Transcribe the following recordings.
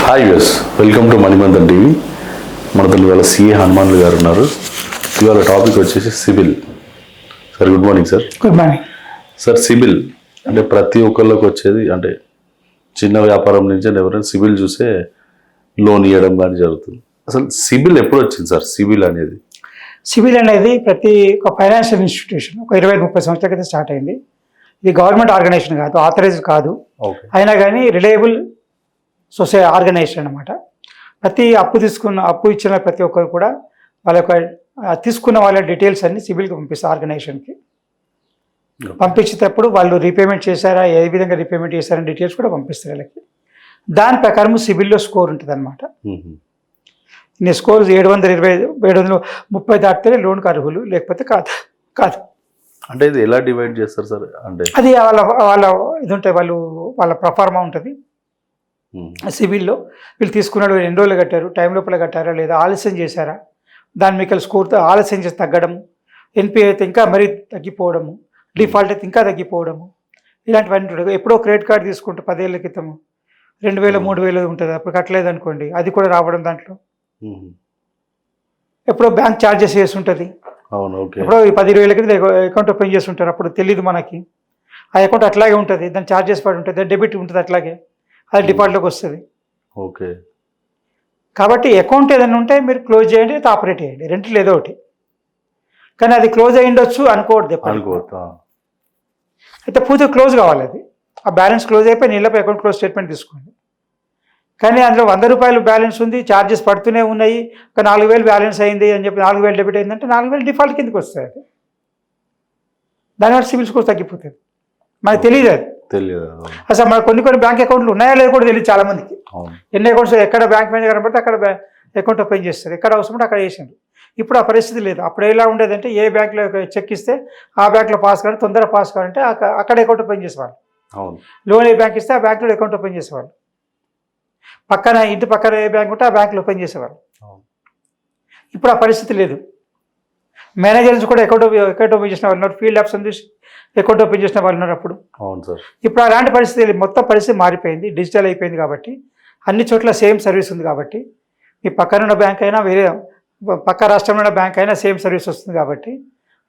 Hi యూస్ welcome to Manimanthan TV. మనతో ఇవాళ సిఏ హనుమాన్లు గారు ఉన్నారు. ఇవాళ టాపిక్ వచ్చేసి CIBIL. Sir good morning sir. Good morning sir, CIBIL అంటే ప్రతి ఒక్కళ్ళకి వచ్చేది, అంటే చిన్న వ్యాపారం నుంచి ఎవరైనా సిబిల్ చూసే లోన్ ఇవ్వడం కానీ జరుగుతుంది. అసలు సిబిల్ ఎప్పుడు వచ్చింది సార్? సిబిల్ అనేది ప్రతి ఒక ఫైనాన్షియల్ ఇన్స్టిట్యూషన్ ఒక 20-30 సంవత్సరాల క్రితం స్టార్ట్ అయింది. ఇది గవర్నమెంట్ ఆర్గనైజేషన్ కాదు, ఆథరైజ్డ్ కాదు, అయినా కానీ రిలయబుల్ ఆర్గనైజేషన్ అనమాట. ప్రతి అప్పు ఇచ్చిన ప్రతి ఒక్కరు కూడా వాళ్ళ యొక్క తీసుకున్న వాళ్ళ డీటెయిల్స్ అన్ని సిబిల్కి పంపిస్తారు. ఆర్గనైజేషన్కి పంపించేటప్పుడు వాళ్ళు రీపేమెంట్ చేశారా, ఏ విధంగా రీపేమెంట్ చేశారని డీటెయిల్స్ కూడా పంపిస్తారు వాళ్ళకి. దాని ప్రకారం సిబిల్లో స్కోర్ ఉంటుంది అనమాట. నీ స్కోర్ 730 దాటితేనే లోన్కి అర్హులు, లేకపోతే కాదు. అంటే ఇది ఎలా డివైడ్ చేస్తారు సార్? అంటే అది వాళ్ళ ఇది ఉంటాయి, వాళ్ళ ప్రఫార్మా ఉంటుంది సిబిల్లో. వీళ్ళు తీసుకున్నాడు ఎన్ని రోజులు కట్టారు, టైం లోపల కట్టారా లేదా, ఆలస్యం చేశారా, దాని మీకు స్కోర్తో ఆలస్యం చేసి తగ్గడం, ఎన్పిఏ అయితే ఇంకా మరీ తగ్గిపోవడము, డిఫాల్ట్ అయితే ఇంకా తగ్గిపోవడము, ఇలాంటివన్నీ ఉంటుంది. ఎప్పుడో క్రెడిట్ కార్డు తీసుకుంటే 10 ఏళ్ళ క్రితము 2000-3000 ఉంటుంది, అప్పుడు కట్టలేదు అనుకోండి, అది కూడా రావడం దాంట్లో. ఎప్పుడో బ్యాంక్ ఛార్జెస్ చేసి ఉంటుంది, ఎప్పుడో 10-20 క్రితం అకౌంట్ ఓపెన్ చేసి ఉంటారు, అప్పుడు తెలియదు మనకి. ఆ అకౌంట్ అట్లాగే ఉంటుంది, దాని ఛార్జెస్ పడి ఉంటుంది, దాని డెబిట్ ఉంటుంది, అట్లాగే అది డిఫాల్ట్లోకి వస్తుంది. ఓకే. కాబట్టి అకౌంట్ ఏదైనా ఉంటే మీరు క్లోజ్ చేయండి, అయితే ఆపరేట్ చేయండి, రెంట్లు ఏదో ఒకటి. కానీ అది క్లోజ్ అయ్యి ఉండొచ్చు అనుకోవద్దు. అయితే పూర్తిగా క్లోజ్ కావాలి, అది ఆ బ్యాలెన్స్ క్లోజ్ అయిపోయి నీళ్ళపై అకౌంట్ క్లోజ్ స్టేట్మెంట్ తీసుకోండి. కానీ అందులో 100 రూపాయలు బ్యాలెన్స్ ఉంది, ఛార్జెస్ పడుతూనే ఉన్నాయి, ఒక 4000 బ్యాలెన్స్ అయింది అని చెప్పి 4000 డెబిట్ అయిందంటే 4000 డిఫాల్ట్ కిందకి వస్తుంది. అది దానివల్ల సిబిల్ స్కోర్ తగ్గిపోతుంది. మనకు తెలియదు, అది అసలు మన కొన్ని బ్యాంక్ అకౌంట్లు ఉన్నాయా లేదా కూడా తెలియదు చాలా మందికి. ఎన్ని అకౌంట్స్ ఎక్కడ బ్యాంక్ మేనేజర్ కనబడితే అక్కడ అకౌంట్ ఓపెన్ చేస్తారు, ఎక్కడ అవసరం ఉంటే అక్కడ వేసారు. ఇప్పుడు ఆ పరిస్థితి లేదు. అప్పుడు ఎలా ఉండేదంటే ఏ బ్యాంక్లో చెక్ ఇస్తే ఆ బ్యాంక్లో పాస్ కావాలి, తొందరగా పాస్ కావాలంటే అక్కడ అకౌంట్ ఓపెన్ చేసేవాళ్ళు. లోన్ ఏ బ్యాంక్ ఇస్తే ఆ బ్యాంక్లో అకౌంట్ ఓపెన్ చేసేవాళ్ళు. ఇంటి పక్కన ఏ బ్యాంక్ ఉంటే ఆ బ్యాంకులో ఓపెన్ చేసేవాళ్ళు. ఇప్పుడు ఆ పరిస్థితి లేదు. మేనేజర్స్ కూడా అకౌంట్ ఓపెన్ చేసిన వాళ్ళు ఉన్నారు, ఫీల్డ్ ఆఫీస్ చూసి అకౌంట్ ఓపెన్ చేసిన వాళ్ళు ఉన్నారు. అప్పుడు ఇప్పుడు అలాంటి పరిస్థితి, మొత్తం పరిస్థితి మారిపోయింది, డిజిటల్ అయిపోయింది. కాబట్టి అన్ని చోట్ల సేమ్ సర్వీస్ ఉంది. కాబట్టి మీ పక్కన ఉన్న బ్యాంక్ అయినా, వేరే పక్క రాష్ట్రంలో ఉన్న బ్యాంక్ అయినా సేమ్ సర్వీస్ వస్తుంది. కాబట్టి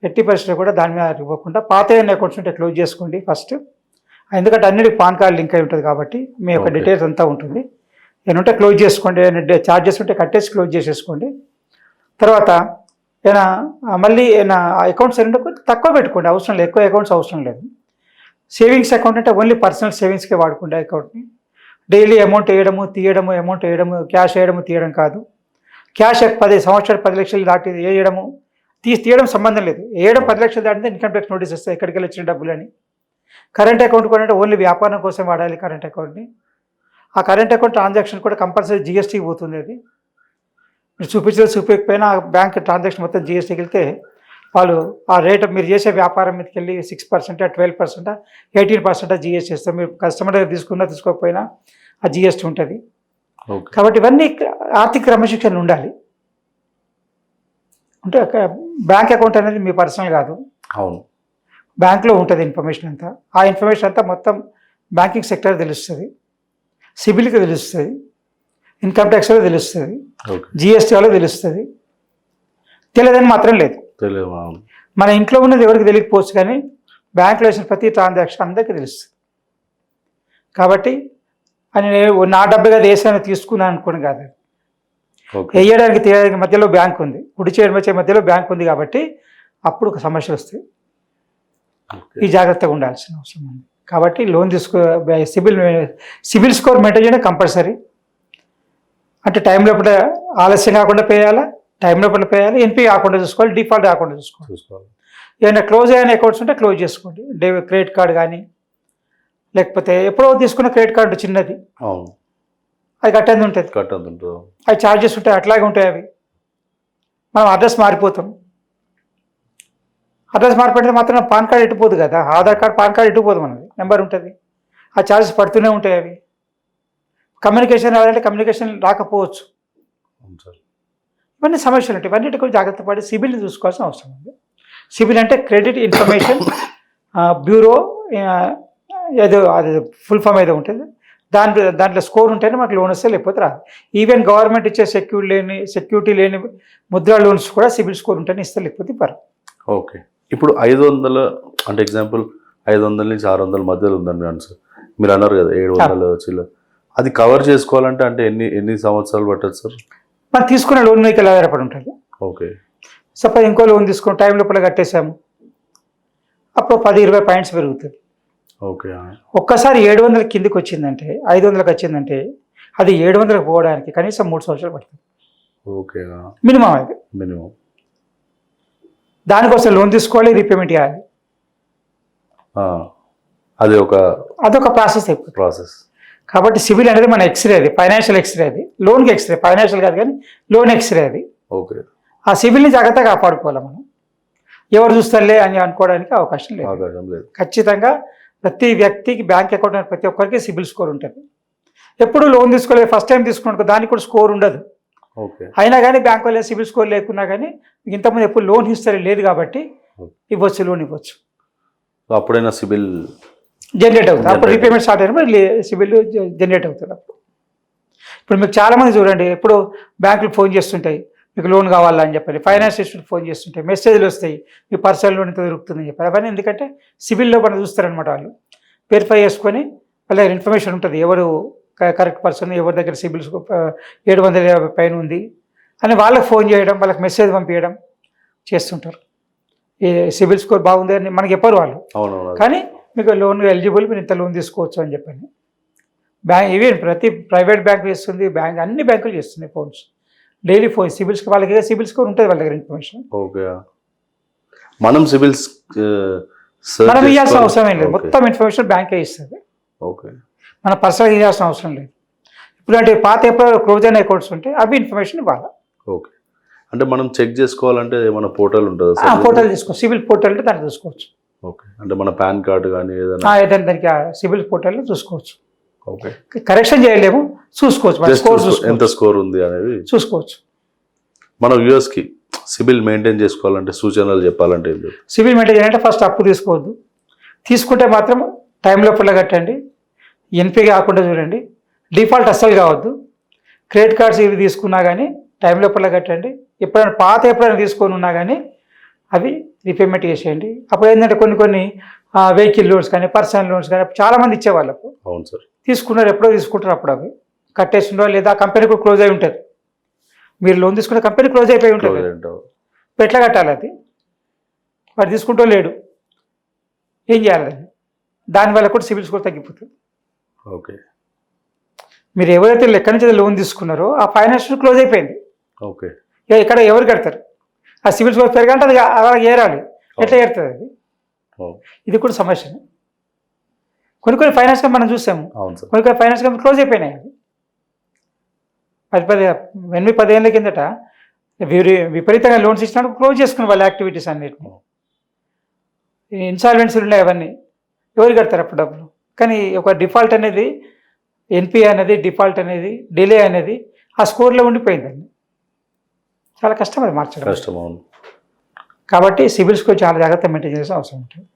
ఎట్టి పరిస్థితుల్లో కూడా దాని మీద ఇవ్వకుండా పాత అకౌంట్స్ ఉంటే క్లోజ్ చేసుకోండి ఫస్ట్. ఎందుకంటే అన్నిటికి పాన్ కార్డు లింక్ అయి ఉంటుంది. కాబట్టి మీ యొక్క డీటెయిల్స్ అంతా ఉంటుంది. ఏమంటే క్లోజ్ చేసుకోండి, ఛార్జెస్ ఉంటే కట్టేసి క్లోజ్ చేసేసుకోండి. తర్వాత మళ్ళీ అకౌంట్స్ ఏంటంటే తక్కువ పెట్టుకోండి, అవసరం లేదు, ఎక్కువ అకౌంట్స్ అవసరం లేదు. సేవింగ్స్ అకౌంట్ అంటే ఓన్లీ పర్సనల్ సేవింగ్స్కే వాడుకోండి అకౌంట్ని. డైలీ అమౌంట్ వేయడము, తీయడము, అమౌంట్ వేయడము, క్యాష్ వేయడము, తీయడం కాదు. క్యాష్ 10 సంవత్సరాలు 10 లక్షలు దాటి వేయడము, తీయడం సంబంధం లేదు. వేయడం 10 లక్షలు దాటితే ఇన్కమ్ ట్యాక్స్ నోటీస్ వస్తాయి, ఎక్కడికి వెళ్ళి వచ్చిన డబ్బులని. కరెంట్ అకౌంట్ కూడా అంటే ఓన్లీ వ్యాపారం కోసం వాడాలి కరెంట్ అకౌంట్ని. ఆ కరెంట్ అకౌంట్ ట్రాన్సాక్షన్ కూడా కంపల్సరీ జిఎస్టీకి పోతుంది. అది మీరు చూపించకపోయినా బ్యాంక్ ట్రాన్సాక్షన్ మొత్తం జిఎస్టీకి వెళ్తే వాళ్ళు ఆ రేట్ మీరు చేసే వ్యాపారం మీదకి వెళ్ళి 6%, 12%, 18% జిఎస్టీ ఇస్తారు. మీరు కస్టమర్ దగ్గర తీసుకున్నా తీసుకోకపోయినా ఆ జిఎస్టీ ఉంటుంది. కాబట్టి ఇవన్నీ ఆర్థిక క్రమశిక్షణ ఉండాలి. అంటే బ్యాంక్ అకౌంట్ అనేది మీ పర్సనల్ కాదు, బ్యాంక్లో ఉంటుంది ఇన్ఫర్మేషన్ అంతా. ఆ ఇన్ఫర్మేషన్ అంతా మొత్తం బ్యాంకింగ్ సెక్టర్ తెలుస్తుంది, సిబిల్కి తెలుస్తుంది, ఇన్కమ్ ట్యాక్స్లో తెలుస్తుంది, జిఎస్టీలో తెలుస్తుంది. తెలియదని మాత్రం లేదు. మన ఇంట్లో ఉన్నది ఎవరికి తెలియకపోవచ్చు, కానీ బ్యాంకులో వేసిన ప్రతి ట్రాన్సాక్షన్ అందరికీ తెలుస్తుంది. కాబట్టి అని నా డబ్బుగా దేశాన్ని తీసుకున్నాను అనుకోండి కాదు, వేయడానికి తీయడానికి మధ్యలో బ్యాంక్ ఉంది, కుడి చేయడం మధ్యలో బ్యాంక్ ఉంది. కాబట్టి అప్పుడు ఒక సమస్యలు వస్తాయి. ఈ జాగ్రత్తగా ఉండాల్సిన అవసరం ఉంది. కాబట్టి లోన్ సిబిల్ స్కోర్ మెయింటైన్ చేయడం కంపల్సరీ. అంటే టైం లోపల ఆలస్యం కాకుండా పేయాలా, టైం లోపల పేయాలి, ఎన్పీ కాకుండా చూసుకోవాలి, డిఫాల్ట్ కాకుండా చూసుకోవాలి. ఏమైనా క్లోజ్ అయిన అకౌంట్స్ ఉంటే క్లోజ్ చేసుకోండి. క్రెడిట్ కార్డు కానీ, లేకపోతే ఎప్పుడో తీసుకున్న క్రెడిట్ కార్డు చిన్నది, అది కట్టేది ఉంటుంది, అవి ఛార్జెస్ ఉంటాయి, అట్లాగే ఉంటాయి అవి. మనం అడ్రస్ మారిపోతాం, అడ్రస్ మార్పితే మాత్రం పాన్ కార్డు ఎట్టుపోదు కదా, ఆధార్ కార్డు పాన్ కార్డు ఎట్టుపోదు, మనది నెంబర్ ఉంటుంది, ఆ ఛార్జెస్ పడుతూనే ఉంటాయి. అవి కమ్యూనికేషన్ రావాలంటే కమ్యూనికేషన్ రాకపోవచ్చు. ఇవన్నీ సమస్యలు ఉంటాయి. ఇవన్నిటి కూడా జాగ్రత్త పడి సిబిల్ని చూసుకోవాల్సిన అవసరం ఉంది. సిబిల్ అంటే క్రెడిట్ ఇన్ఫర్మేషన్ బ్యూరో, ఏదో అది ఫుల్ ఫామ్ ఏదో ఉంటుంది, దాంట్లో స్కోర్ ఉంటేనే మాకు లోన్ వస్తే, లేకపోతే రాదు. ఈవెన్ గవర్నమెంట్ ఇచ్చే సెక్యూరిటీ లేని ముద్రా లోన్స్ కూడా సిబిల్ స్కోర్ ఉంటేనే ఇస్తే, లేకపోతే ఇవ్వరు. ఓకే. ఇప్పుడు 500 అంటే ఎగ్జాంపుల్ 500 నుంచి 600 మధ్యలో ఉందండి ఆన్సర్. మీరు అన్నారు కదా 700 చిల్లర. అది కవర్ చేసుకోవాలంటే అంటే ఎన్ని సంవత్సరాలు పట్టదు సార్? మనం తీసుకున్న లోన్ మీకు ఎలా ఆధారపడి ఉంటుంది. ఓకే. సపోజ్ ఇంకో లోన్ తీసుకుని టైం లోపల కట్టేసాము, అప్పుడు 10-20 పాయింట్స్ పెరుగుతుంది. ఓకే. ఒక్కసారి 700 కిందికి వచ్చిందంటే, 500కి వచ్చిందంటే అది 700కి పోవడానికి కనీసం 3 సంవత్సరాలు పడుతుంది. ఓకే. మినిమం అది. మినిమం. దానికోసం లోన్ తీసుకోవాలి, రీపేమెంట్ చేయాలి. అదొక ప్రాసెస్ అయిపోతుంది. ప్రాసెస్. కాబట్టి సివిల్ అనేది మన ఎక్స్రే, అది ఫైనాన్షియల్ ఎక్స్రే, అది లోన్కి ఎక్స్రే, ఫైనాన్షియల్ కాదు కానీ లోన్ ఎక్స్రే అది. ఓకే. ఆ సివిల్ని జాగ్రత్తగా కాపాడుకోవాలి మనం. ఎవరు చూస్తారులే అని అనుకోవడానికి అవకాశం లేదు. ఖచ్చితంగా ప్రతి వ్యక్తికి బ్యాంక్ అకౌంట్ ఉన్న ప్రతి ఒక్కరికి సిబిల్ స్కోర్ ఉంటుంది. ఎప్పుడు లోన్ తీసుకోలేదు, ఫస్ట్ టైం తీసుకున్నాను దానికి కూడా స్కోర్ ఉండదు. అయినా కానీ బ్యాంక్ వాళ్ళే సిబిల్ స్కోర్ లేకున్నా కానీ ఇంతకుముందు ఎప్పుడు లోన్ హిస్టరీ లేదు కాబట్టి ఇవ్వచ్చు, లోన్ ఇవ్వచ్చు. అప్పుడైనా సిబిల్ జనరేట్ అవుతుంది. అప్పుడు రీపేమెంట్ స్టార్ట్ అయినప్పుడు సిబిల్ జనరేట్ అవుతుంది. ఇప్పుడు మీకు చాలామంది చూడండి, ఎప్పుడు బ్యాంకులు ఫోన్ చేస్తుంటాయి మీకు లోన్ కావాలా అని చెప్పాలి, ఫైనాన్స్ ఇన్స్టిట్యూట్ ఫోన్ చేస్తుంటాయి, మెసేజ్లు వస్తాయి మీ పర్సనల్ లోన్ ఇంత దొరుకుతుందని చెప్పాలి. అవన్నీ ఎందుకంటే సిబిల్లో మనం చూస్తారనమాట. వాళ్ళు వెరిఫై చేసుకొని వాళ్ళ ఇన్ఫర్మేషన్ ఉంటుంది, ఎవరు కరెక్ట్ పర్సన్, ఎవరి దగ్గర సిబిల్ 750 పైన ఉంది అని వాళ్ళకి ఫోన్ చేయడం, వాళ్ళకి మెసేజ్ పంపించడం చేస్తుంటారు. ఈ సిబిల్ స్కోర్ బాగుంది అని మనకి చెప్పరు వాళ్ళు, కానీ మీకు లోన్ ఎలిజిబుల్, మీరు ఇంత లోన్ తీసుకోవచ్చు అని చెప్పండి. ఈవెన్ ప్రతి ప్రైవేట్ బ్యాంక్ చేస్తుంది, అన్ని బ్యాంకులు చేస్తున్నాయి ఫోన్స్, డైలీ ఫోన్ సిబిల్స్. వాళ్ళకి సిబిల్ స్కోర్ ఉంటుంది వాళ్ళ దగ్గర ఇన్ఫర్మేషన్. ఓకే. మనం సిబిల్స్ మనం ఇవ్వాల్సిన అవసరం ఏం లేదు, మొత్తం ఇన్ఫర్మేషన్ బ్యాంకే ఇస్తుంది. ఓకే. మన పర్సనల్గా ఇవ్వాల్సిన అవసరం లేదు. ఇప్పుడు అంటే పాత ఎప్పుడు క్లోజ్ అయిన అకౌంట్స్ ఉంటే అవి ఇన్ఫర్మేషన్ ఇవ్వాలి. ఓకే. అంటే మనం చెక్ చేసుకోవాలంటే ఏమైనా పోర్టల్ ఉంటుంది? పోర్టల్ తీసుకోవచ్చు, సిబిల్ పోర్టల్ అంటే దాన్ని చూసుకోవచ్చు. ఓకే. అంటే మన పాన్ కార్డు కానీ ఏదైనా దానికి సిబిల్ పోర్టల్లో చూసుకోవచ్చు. ఓకే. కరెక్షన్ చేయలేము, చూసుకోవచ్చు ఎంత స్కోర్ ఉంది అనేది చూసుకోవచ్చు. మనం యూఎస్కి సిబిల్ మెయింటైన్ చేసుకోవాలంటే సూచనలు చెప్పాలంటే సిబిల్ మెయింటైన్ చేయాలంటే ఫస్ట్ అప్పు తీసుకోవద్దు, తీసుకుంటే మాత్రం టైం లోపల కట్టండి, ఎన్పీ కాకుండా చూడండి, డిఫాల్ట్ అస్సలు కావద్దు. క్రెడిట్ కార్డ్స్ ఇవి తీసుకున్నా కానీ టైం లోపల కట్టండి. ఎప్పుడైనా తీసుకొని ఉన్నా కానీ అవి రీపేమెంట్ చేసేయండి. అప్పుడు ఏంటంటే కొన్ని వెహికల్ లోన్స్ కానీ పర్సనల్ లోన్స్ కానీ చాలామంది ఇచ్చేవాళ్ళకు. అవును సార్. తీసుకున్నారు, ఎప్పుడో తీసుకుంటారు, అప్పుడు అవి కట్టేసిండో లేదా కంపెనీ కూడా క్లోజ్ అయి ఉంటుంది. మీరు లోన్ తీసుకున్న కంపెనీ క్లోజ్ అయిపోయి ఉంటుంది, ఎట్లా కట్టాలి అది? వాడు తీసుకుంటూ లేడు, ఏం చేయాలి? దానివల్ల కూడా సిబిల్ స్కోర్ తగ్గిపోతుంది. ఓకే. మీరు ఎవరైతే ఎక్కడి నుంచి లోన్ తీసుకున్నారో ఆ ఫైనాన్షియల్ క్లోజ్ అయిపోయింది. ఓకే. ఇక్కడ ఎవరు కడతారు? ఆ సిబిల్ స్కోర్ పెరగాలంటే అది అలా ఏరాలి, ఎట్లా ఏరుతుంది అది? ఇది కూడా సమస్య. కొన్ని ఫైనాన్స్ కంపెనీ మనం చూసాము, కొన్ని ఫైనాన్స్ కంపెనీ క్లోజ్ అయిపోయినాయి. అది 10 ఏళ్ళ కిందట విపరీతంగా లోన్స్ ఇచ్చినప్పుడు క్లోజ్ చేసుకుని వాళ్ళ యాక్టివిటీస్ అన్నిటిని. ఇన్సాల్వెన్సీలు ఉన్నాయి, అవన్నీ ఎవరు కడతారు అప్పుడు డబ్బులు? కానీ ఒక డిఫాల్ట్ అనేది, ఎన్పీ అనేది, డిఫాల్ట్ అనేది, డిలే అనేది ఆ స్కోర్లో ఉండిపోయిందండి. చాలా కష్టం అది మార్చడం. కష్టం. కాబట్టి సిబిల్ స్కోర్ చాలా జాగ్రత్త మెయింటైన్ చేయాల్సిన అవసరం ఉంటుంది.